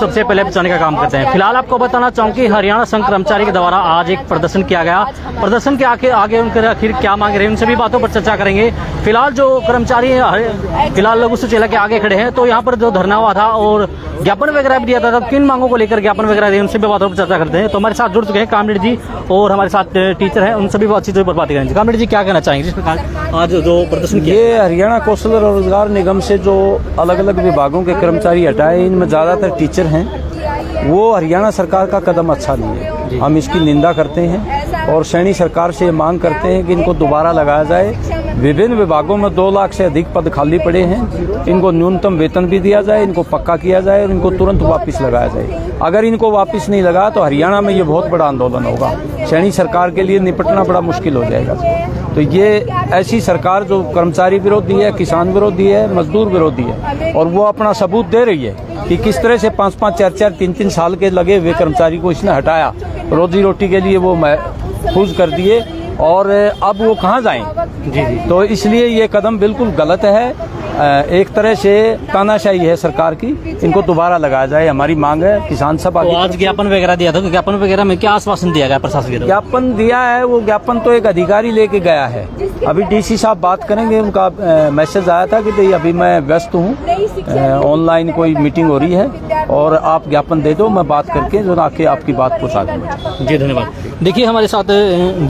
सबसे पहले बचाने का काम करते हैं। फिलहाल आपको बताना चाहूँ कि हरियाणा संघ कर्मचारी के द्वारा आज एक प्रदर्शन किया गया। प्रदर्शन के आगे उनके आखिर क्या मांग रहे हैं, उन सभी बातों पर चर्चा करेंगे। फिलहाल जो कर्मचारी हैं, फिलहाल लघु चेला के आगे खड़े हैं, तो यहाँ पर जो धरना हुआ था और ज्ञापन वगैरह भी दिया था, तो किन मांगों को लेकर ज्ञापन वगैरह दिए, उन सभी बातों पर चर्चा करते हैं। तो हमारे साथ जुड़ चुके हैं कामरेड जी और हमारे साथ टीचर हैं, उन सभी चीज़ों पर बात करेंगे। कामरेड जी, क्या कहना चाहेंगे जिस प्रकार आज जो प्रदर्शन किया? ये हरियाणा कौशल रोजगार निगम से जो अलग अलग विभागों के कर्मचारी हटाए, इनमें ज़्यादातर टीचर हैं। वो हरियाणा सरकार का कदम अच्छा नहीं है, हम इसकी निंदा करते हैं और सैनी सरकार से मांग करते हैं कि इनको दोबारा लगाया जाए। विभिन्न विभागों में 2 लाख से अधिक पद खाली पड़े हैं, इनको न्यूनतम वेतन भी दिया जाए, इनको पक्का किया जाए और इनको तुरंत वापस लगाया जाए। अगर इनको वापस नहीं लगा तो हरियाणा में ये बहुत बड़ा आंदोलन होगा। सैनी सरकार के लिए निपटना बड़ा मुश्किल हो जाएगा। तो ये ऐसी सरकार जो कर्मचारी विरोधी है, किसान विरोधी है, मजदूर विरोधी है, और वो अपना सबूत दे रही है कि किस तरह से 5-5, 4-4, 3-3 साल के लगे हुए कर्मचारी को इसने हटाया, रोजी रोटी के लिए वो महफूज कर दिए और अब वो कहाँ जाएं। जी। तो इसलिए ये कदम बिल्कुल गलत है, एक तरह से तानाशाही है सरकार की, इनको दोबारा लगाया जाए, हमारी मांग है। किसान सभा तो आज ज्ञापन वगैरह दिया था, तो ज्ञापन वगैरह में क्या आश्वासन दिया गया प्रशासन के? ज्ञापन दिया है, वो ज्ञापन तो एक अधिकारी लेके गया है। अभी डीसी साहब बात करेंगे, उनका मैसेज आया था कि अभी मैं व्यस्त हूँ, ऑनलाइन कोई मीटिंग हो रही है और आप ज्ञापन दे दो, मैं बात करके जो आके आपकी बात पहुँचा दूँगा। जी, धन्यवाद। देखिए, हमारे साथ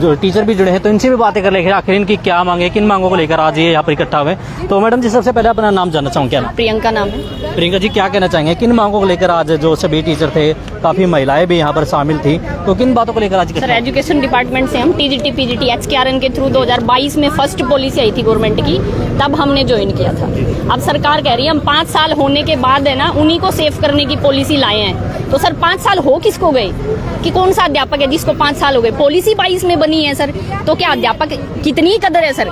जो टीचर भी जुड़े हैं, तो इनसे भी बातें कर लेंगे आखिर इनकी क्या मांगे, किन मांगों को लेकर आज ये यहाँ पर इकट्ठा हुए। तो मैडम जी, सबसे पहले अपना नाम जानना चाहूँ। क्या नाम? प्रियंका नाम है। प्रियंका जी, क्या कहना चाहेंगे, किन मांगों को लेकर आज जो सभी टीचर थे, काफी महिलाएं भी यहाँ पर शामिल थी, तो किन बातों को लेकर आज? सर, एजुकेशन डिपार्टमेंट से हम टीजीटी पीजीटी एचकेआरएन के थ्रू 2022 में फर्स्ट पॉलिसी आई थी गवर्नमेंट की, तब हमने ज्वाइन किया था। अब सरकार कह रही है हम 5 साल होने के बाद है ना उन्हीं को सेव करने की पॉलिसी लाए हैं। तो सर 5 साल हो किसको गए, कि कौन सा अध्यापक है जिसको 5 साल हो गए? पॉलिसी 22 में बनी है सर, तो क्या अध्यापक कितनी कदर है सर?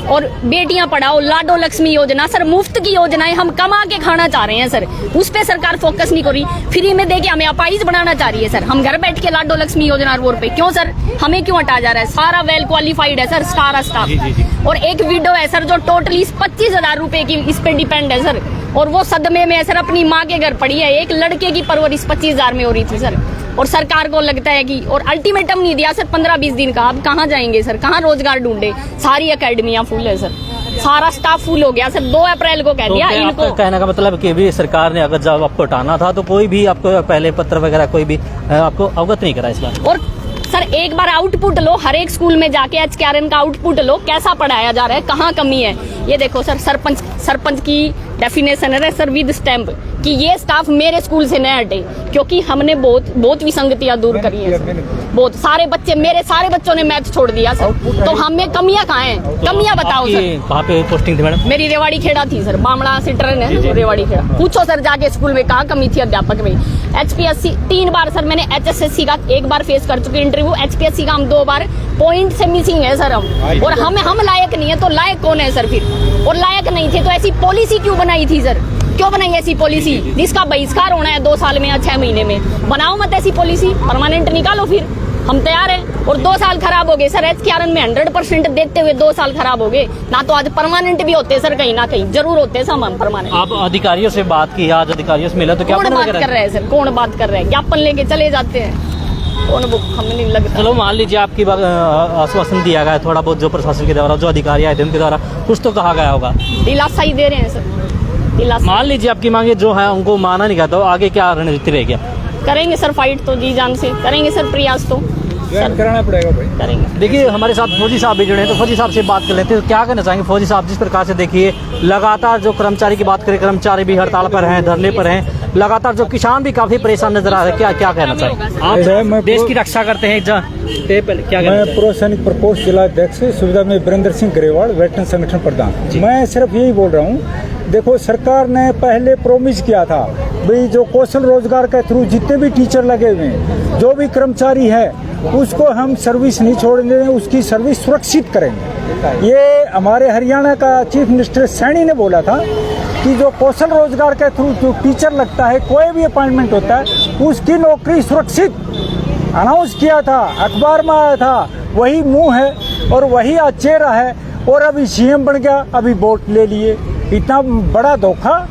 और बेटियां पढ़ाओ, लाडो लक्ष्मी योजना, सर मुफ्त की योजनाएं हम कमा के खाना चाह रहे हैं सर, उस पे सरकार फोकस नहीं कर रही। फ्री में दे के हमें अपाइज बनाना चाह रही है सर। हम घर बैठ के लाडो लक्ष्मी योजना और पे क्यों सर, हमें क्यों हटा जा रहा है? सारा वेल क्वालिफाइड है सर, सारा स्टाफ। और एक विडो है सर जो टोटली 25,000 रुपए की इस पे डिपेंड है सर, और वो सदमे में है सर, अपनी माँ के घर पड़ी है। एक लड़के की परवरिश 25,000 में हो रही थी सर, और सरकार को लगता है कि, और अल्टीमेटम नहीं दिया सर 15-20 दिन का। अब कहाँ जाएंगे सर, कहाँ रोजगार ढूंढे? सारी अकेडमियां फुल है सर, सारा स्टाफ फुल हो गया सर। 2 अप्रैल को कह दिया इनको। कहने का मतलब कि भी सरकार ने अगर जब आपको हटाना था तो कोई भी आपको पहले पत्र वगैरह कोई भी आपको अवगत नहीं करा इस बात। और सर एक बार आउटपुट लो, हर एक स्कूल में जाके एचकेआरएन का आउटपुट लो, कैसा पढ़ाया जा रहा है, कहाँ कमी है। ये देखो सर, सरपंच की डेफिनेशन है सर विद स्टैम्प कि ये स्टाफ मेरे स्कूल से न हटे, क्योंकि हमने बहुत विसंगतियां दूर करी है सर। बहुत सारे बच्चे, मेरे सारे बच्चों ने मैथ छोड़ दिया सर, तो हमें कमियां कहाँ हैं? कमियां बताओ सर। वहाँ पे पोस्टिंग थी मैडम? मेरी रेवाड़ी खेड़ा थी सर, बामड़ा से ट्रेन है रेवाड़ी खेड़ा। पूछो सर जाके स्कूल में कहाँ कमी थी अध्यापक में। HPSC 3 बार सर मैंने, HSSC का 1 बार फेस कर चुके इंटरव्यू, HPSC का हम 2 बार, पॉइंट से मिसिंग है सर हम। और हम लायक नहीं है तो लायक कौन है सर फिर? और लायक नहीं थे तो ऐसी पॉलिसी क्यों बनाई थी सर? क्यों बनाई ऐसी पॉलिसी जिसका बहिष्कार होना है 2 साल में या 6 महीने में? बनाओ मत ऐसी पॉलिसी, परमानेंट निकालो, फिर हम तैयार हैं। और 2 साल खराब हो गए सर, एचकेआरएन में 100% देते हुए 2 साल खराब हो गए ना, तो आज परमानेंट भी होते सर, कहीं ना कहीं जरूर होते सर हम परमानेंट। आप अधिकारियों से बात की, आज अधिकारियों से मिला तो क्या कौन बात कर रहे हैं सर? कौन बात कर रहे हैं? ज्ञापन लेके चले जाते हैं, कौन बुक हमें नहीं लगता। चलो मान लीजिए आपकी आश्वासन दिया गया है, थोड़ा बहुत जो प्रशासन के द्वारा, जो अधिकारी आए थे उनके द्वारा कुछ तो कहा गया होगा, दिलासा ही दे रहे हैं सर, दिलासा। मान लीजिए आपकी मांगे जो है उनको माना नहीं गया, तो आगे क्या रणनीति रहेगी? करेंगे सर फाइट, तो जी जान से करेंगे सर, प्रयास तो कराना पड़ेगा भाई, करेंगे। देखिए, हमारे साथ फौजी साहब भी जुड़े हैं, तो फौजी साहब से बात कर लेते हैं। तो क्या कहना चाहेंगे फौजी साहब, जिस प्रकार से देखिए लगातार जो कर्मचारी की बात करें, कर्मचारी भी हड़ताल पर हैं, धरने पर हैं, लगातार जो किसान भी काफी परेशान नजर आ रहे हैं, क्या कहना चाहेंगे आप? देश की रक्षा करते हैं, क्या मैं पूर्व सैनिक प्रकोष्ठ जिला अध्यक्ष सुविधा में वीरेंद्र सिंह ग्रेवाल, वेटरन संगठन प्रधान। मैं सिर्फ यही बोल रहा हूँ, देखो सरकार ने पहले प्रोमिस किया था भाई जो कौशल रोजगार के थ्रू जितने भी टीचर लगे हुए हैं, जो भी कर्मचारी है, उसको हम सर्विस नहीं छोड़ने देंगे, उसकी सर्विस सुरक्षित करेंगे। ये हमारे हरियाणा का चीफ मिनिस्टर सैनी ने बोला था कि जो कौशल रोजगार के थ्रू जो टीचर लगता है, कोई भी अपॉइंटमेंट होता है, उसकी नौकरी सुरक्षित अनाउंस किया था, अखबार में आया था, वही मुंह है और वही आज चेहरा है। और अभी सीएम बन गया, अभी वोट ले लिए। इतना बड़ा धोखा,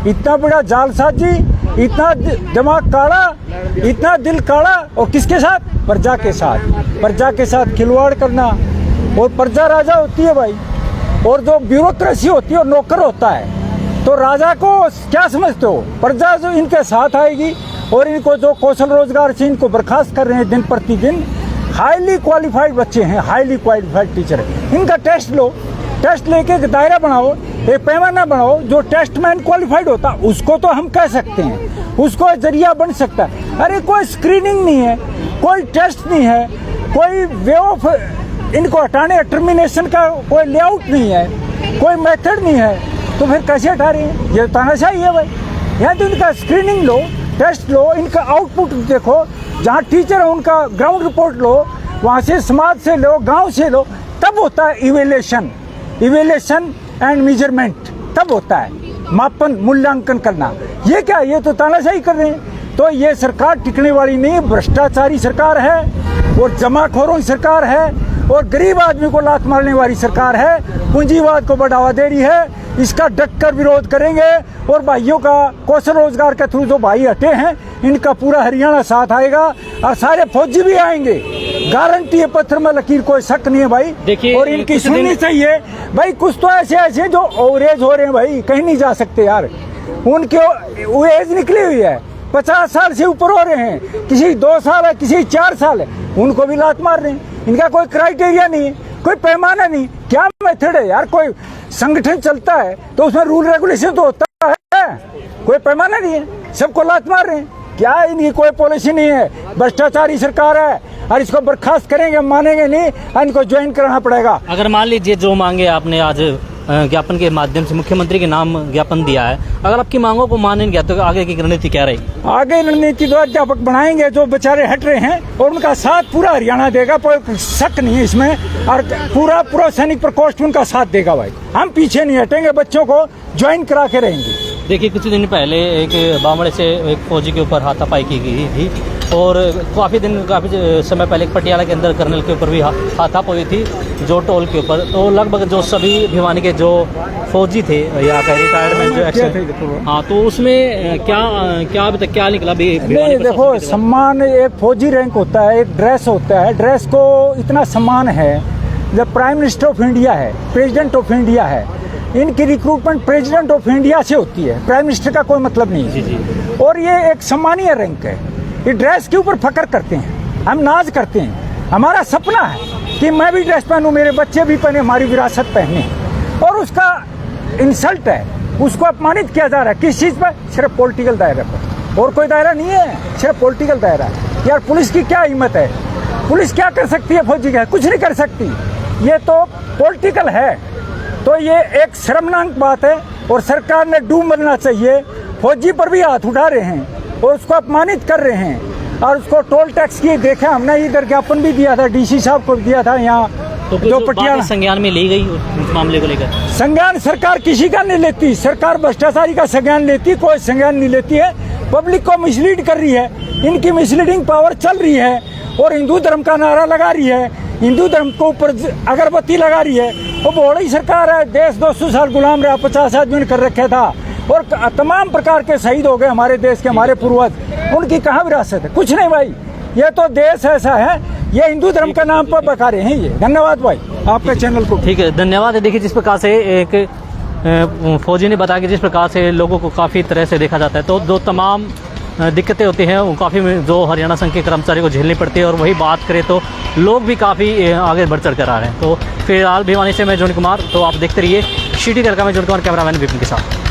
इतना बड़ा जालसाजी इतना दिमाग काला, इतना दिल काला, और किसके साथ? प्रजा के साथ। प्रजा के साथ खिलवाड़ करना, और प्रजा राजा होती है भाई, और जो ब्यूरोक्रेसी होती है और नौकर होता है। तो राजा को क्या समझते हो? प्रजा जो इनके साथ आएगी, और इनको जो कौशल रोजगार से इनको बर्खास्त कर रहे हैं दिन प्रतिदिन। हाईली क्वालिफाइड बच्चे हैं, हाईली क्वालिफाइड टीचर हैं, इनका टेस्ट लो, टेस्ट लेके एक दायरा बनाओ, एक पैमाना बनाओ। जो टेस्ट में क्वालिफाइड होता उसको तो हम कह सकते हैं, उसको जरिया बन सकता है। अरे कोई स्क्रीनिंग नहीं है, कोई टेस्ट नहीं है, कोई वे ऑफ इनको हटाने टर्मिनेशन का कोई लेआउट नहीं है, कोई मेथड नहीं है, तो फिर कैसे हटा रहे हैं? ये तानाशाही है भाई। यहाँ तो इनका स्क्रीनिंग लो, टेस्ट लो, इनका आउटपुट देखो, जहाँ टीचर है उनका ग्राउंड रिपोर्ट लो, वहाँ से समाज से लो, गांव से लो, तब होता है इवेल्यूशन एंड मेजरमेंट, तब होता है मापन मूल्यांकन करना। ये क्या? ये तो तानाशाही कर रहे हैं। तो ये सरकार टिकने वाली नहीं, भ्रष्टाचारी सरकार है, और जमाखोरों की सरकार है, और गरीब आदमी को लात मारने वाली सरकार है, पूंजीवाद को बढ़ावा दे रही है। इसका डटकर विरोध करेंगे, और भाइयों का कौशल रोजगार के थ्रू जो भाई हटे हैं, इनका पूरा हरियाणा साथ आएगा, और सारे फौजी भी आएंगे, गारंटी है, पत्थर में लकीर, कोई शक नहीं है भाई। देखिए, और इनकी सुननी चाहिए भाई। कुछ तो ऐसे जो ओवरेज हो रहे हैं भाई, कहीं नहीं जा सकते यार, उनके एज निकली हुई है, 50 साल से ऊपर हो रहे हैं, किसी 2 साल है, किसी 4 साल है, उनको भी लात मार रहे हैं। इनका कोई क्राइटेरिया नहीं, कोई पैमाना नहीं, क्या मेथड है यार? कोई संगठन चलता है तो उसमें रूल रेगुलेशन तो होता है, कोई पैमाना नहीं है, सबको लात मार रहे हैं। क्या इनकी कोई पॉलिसी नहीं है, भ्रष्टाचारी सरकार है, और इसको बर्खास्त करेंगे, मानेंगे नहीं, इनको ज्वाइन कराना पड़ेगा। अगर मान लीजिए जो मांगे आपने आज ज्ञापन के माध्यम से मुख्यमंत्री के नाम ज्ञापन दिया है, अगर आपकी मांगों को मानेंगे तो आगे की रणनीति क्या रहेगी? आगे रणनीति तो अध्यापक बनाएंगे, जो बेचारे हट रहे हैं, और उनका साथ पूरा हरियाणा देगा, कोई शक नहीं है इसमें, और पूरा सैनिक प्रकोष्ठ उनका साथ देगा भाई। हम पीछे नहीं हटेंगे, बच्चों को ज्वाइन करा के रहेंगे। देखिए, कुछ दिन पहले एक बावड़े से एक फौजी के ऊपर हाथापाई की गई थी, और काफ़ी समय पहले पटियाला के अंदर कर्नल के ऊपर भी हाथापाई थी, जो टोल के ऊपर। तो लगभग जो सभी भिवानी के जो फौजी थे या रिटायरमेंट जो एक्शन, हाँ, तो उसमें क्या अभी तक क्या निकला? नहीं, देखो, सम्मान एक फौजी रैंक होता है, एक ड्रेस होता है, ड्रेस को इतना सम्मान है। जब प्राइम मिनिस्टर ऑफ इंडिया है, प्रेसिडेंट ऑफ इंडिया है, इनकी रिक्रूटमेंट प्रेसिडेंट ऑफ इंडिया से होती है, प्राइम मिनिस्टर का कोई मतलब नहीं है। जी। और ये एक सम्मानीय रैंक है। ये ड्रेस के ऊपर फख्र करते हैं, हम नाज करते हैं, हमारा सपना है कि मैं भी ड्रेस पहनूं, मेरे बच्चे भी पहने, हमारी विरासत पहने, और उसका इंसल्ट है, उसको अपमानित किया जा रहा है। किस चीज़ पर? सिर्फ पॉलिटिकल दायरे पर, और कोई दायरा नहीं है, सिर्फ पॉलिटिकल दायरा। यार पुलिस की क्या हिम्मत है? पुलिस क्या कर सकती है फौजी का? कुछ नहीं कर सकती, ये तो पॉलिटिकल है। तो ये एक शर्मनाक बात है, और सरकार ने डूब बनना चाहिए। फौजी पर भी हाथ उठा रहे हैं, और उसको अपमानित कर रहे हैं, और उसको टोल टैक्स की देखा, हमने इधर ज्ञापन भी दिया था, डीसी साहब को दिया था यहाँ, तो जो पटियाला संज्ञान में ली गई इस मामले को लेकर? संज्ञान सरकार किसी का नहीं लेती, सरकार भ्रष्टाचारी का संज्ञान लेती, कोई संज्ञान नहीं लेती है। पब्लिक को मिसलीड कर रही है, इनकी मिसलीडिंग पावर चल रही है, और हिंदू धर्म का नारा लगा रही है, हिंदू धर्म को ऊपर अगरबत्ती लगा रही है। वो बहुत ही सरकार है, देश 200 साल गुलाम रहा, 50 आदमी ने कर रखा था, और तमाम प्रकार के शहीद हो गए हमारे देश के, हमारे पूर्वज, उनकी कहाँ विरासत है? कुछ नहीं भाई। ये तो देश ऐसा है, ये हिंदू धर्म के नाम पर बका रहे हैं ये। धन्यवाद भाई आपके चैनल को। ठीक है, धन्यवाद। देखिए, जिस प्रकार से एक फौजी ने बताया कि जिस प्रकार से लोगों को काफ़ी तरह से देखा जाता है, तो जो तमाम दिक्कतें होती हैं वो काफ़ी जो हरियाणा संघ के कर्मचारी को झेलनी पड़ती है, और वही बात करें तो लोग भी काफ़ी आगे बढ़ चढ़ कर आ रहे हैं। तो फिलहाल भिवानी से मैं जोनी कुमार, तो आप देखते रहिए सिटी तड़का में जोनी कुमार, कैमरामैन विपिन के साथ।